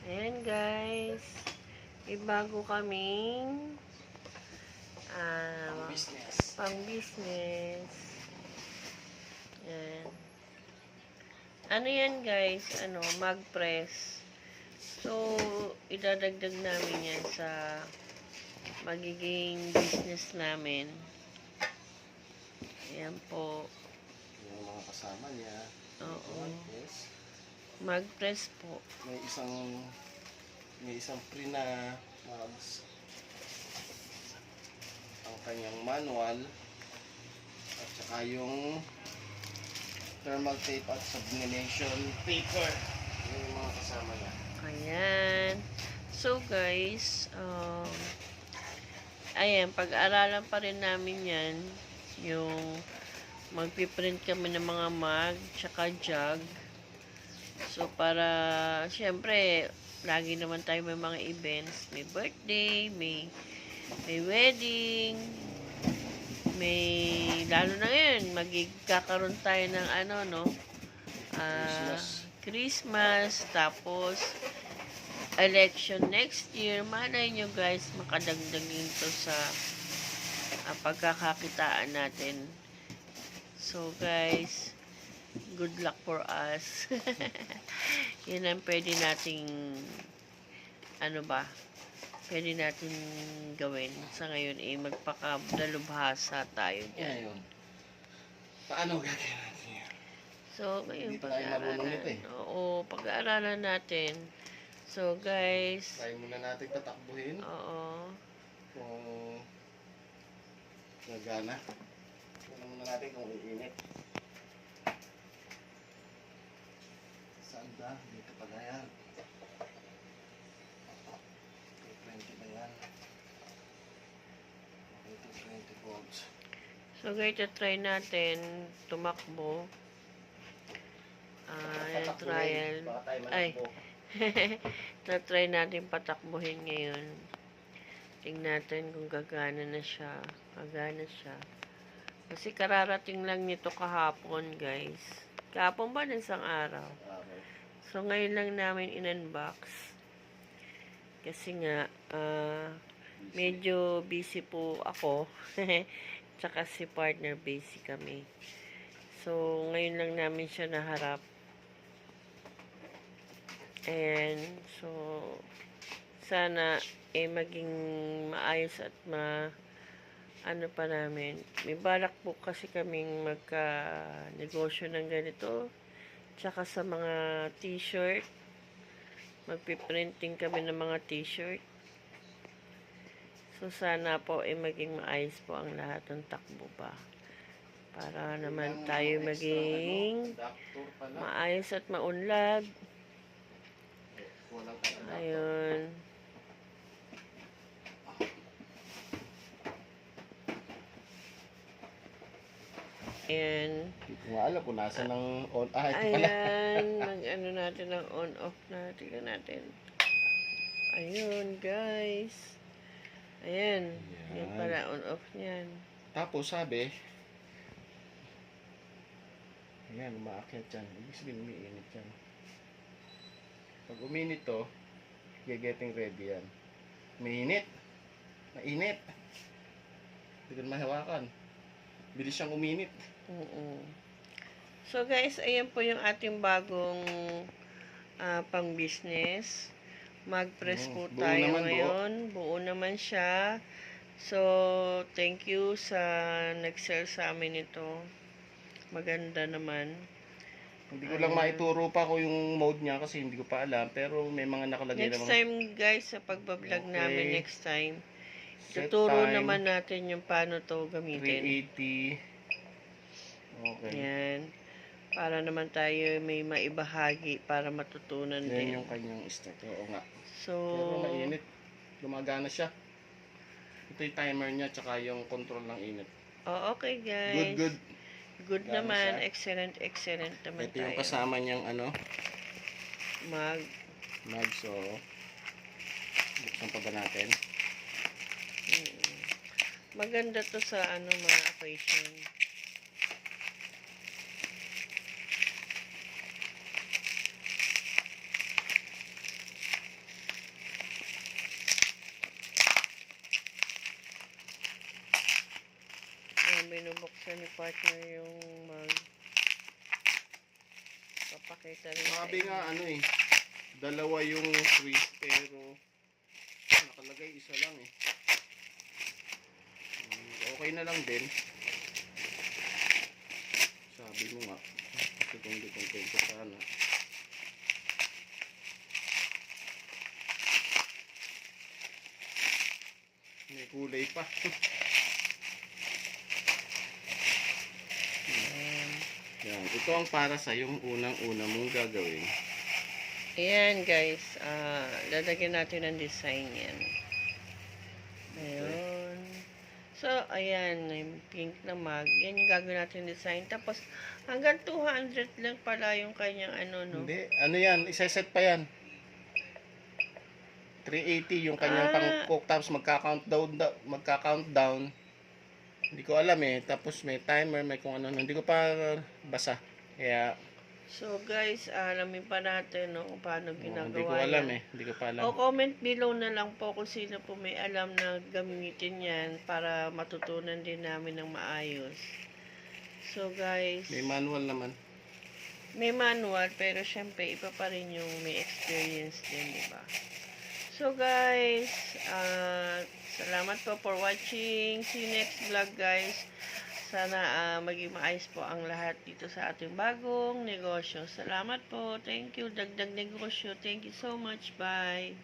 Ayan guys, may bago kaming Business. pang business. Ayan. Ano yan guys? Mag press. So, idadagdag namin yan sa magiging business namin. Ayan po. Yung mga kasama niya. Oo. Yes. Mag press po. May isang free na mugs. Ang kanyang manual. At saka yung thermal tape at sublimation paper. Yun yung mga kasama niya. Ayan. So guys, ayan, pag-aralan pa rin namin yan. Yung magpiprint kami ng mga mug, tsaka jug. So para, syempre, lagi naman tayo may mga events. May birthday, may wedding, lalo na ngayon, magkakaroon tayo ng Christmas, tapos election next year. Malay nyo guys, makadagdagin to sa pagkakakitaan natin. So guys, good luck for us. Yun ang pwede nating pwede natin gawin. Sa ngayon magpakadalubhasa tayo dyan. Ngayon, paano gagawin natin yan? So, ngayon Hindi tayo marunong nito eh. Oo, pag-aaralan natin. So, guys. Try muna natin patakbuhin. Oo. Kung nagana. Tignan muna natin kung iinit. Saan ba? Dito pala yan. 220 ba yan? Okay, 220 volts. So, guys, try natin tumakbo. Trial. Baka tayo Ay. manakbo. Try natin patakbuhin ngayon. Tingnan natin kung gagana na siya. Gagana siya. Kasi kararating lang nito kahapon, guys. Kahapon ba ng isang araw? Okay. So, ngayon lang namin in-unbox. Kasi nga, medyo busy po ako. Tsaka si partner busy kami. So, ngayon lang namin siya naharap. And, so, sana, maging maayos at pa namin. May balak po kasi kaming magka-negosyo ng ganito. Tsaka sa mga t-shirt. Magpiprinting kami ng mga t-shirt. So, sana po maging maayos po ang lahat ng takbo ba. Para naman tayo maging maayos at maunlad. Ayun. Ayan. Hindi ko nga alam kung nasa ng on. Ito pala. Ayan. Mag-ano natin ng on-off na. Tignan natin. Ayun, guys. Ayan. Yan pala, on-off niyan. Tapos sabi, ayan, umaakyat yan. Ibig sabihin, umiinit yan. Pag uminit to, getting ready yan. Mainit. Mainit. Hindi ko na mahawakan. Bilis siyang uminit. So guys, ayan po yung ating bagong pang business. Mag-press po Buo tayo naman, ngayon. Buo naman siya. So, thank you sa nag-sell sa amin ito. Maganda naman. Hindi ko lang maituro pa ko yung mode niya kasi hindi ko pa alam. Pero may mga nakalagay Next naman. time guys, sa pagbablog namin next time, Set tuturo time, naman natin yung paano to gamitin. 380. Okay. Yan. Para naman tayo may maibahagi para matutunan Yan din. yung kanyang start. Oo nga. So, pero mainit. Gumagana siya. Ito yung timer niya tsaka yung control ng init. oh, okay guys. Good. Good Gana naman. siya. Excellent naman Ito tayo. yung kasama niyang Mag. So, buksan pa ba natin? Maganda to sa mga occasion. gusto ni partner yung papakita rin sa Sabi nga inyo. dalawa yung twist pero nakalagay isa lang eh. Okay na lang din. Sabi mo nga, kasi kung di kontento sana. May kulay pa. Yan, ito ang para sa yung unang-una mong gagawin. Ayan guys, lalagyan natin ng design yan. Ayun. So, ayan, yung pink na mug. Yan yung gagawin natin design. Tapos, hanggang 200 lang pala yung kanyang no? Hindi, ano yan, isa-set pa yan. 380 yung kanyang pang-cook, tapos magka-countdown. Hindi ko alam tapos may timer, may kung ano, hindi ko pa basa. Kaya, so guys, alamin pa natin kung paano ginagawa hindi ko alam yan. hindi ko pa alam. O comment below na lang po kung sino po may alam na gamitin yan para matutunan din namin ng maayos. So guys, May manual naman. may manual pero syempre iba pa rin yung may experience din, di ba? So guys, salamat po for watching. See you next vlog guys. Sana maging maayos po ang lahat dito sa ating bagong negosyo. Salamat po. Thank you. Dagdag negosyo. Thank you so much. Bye.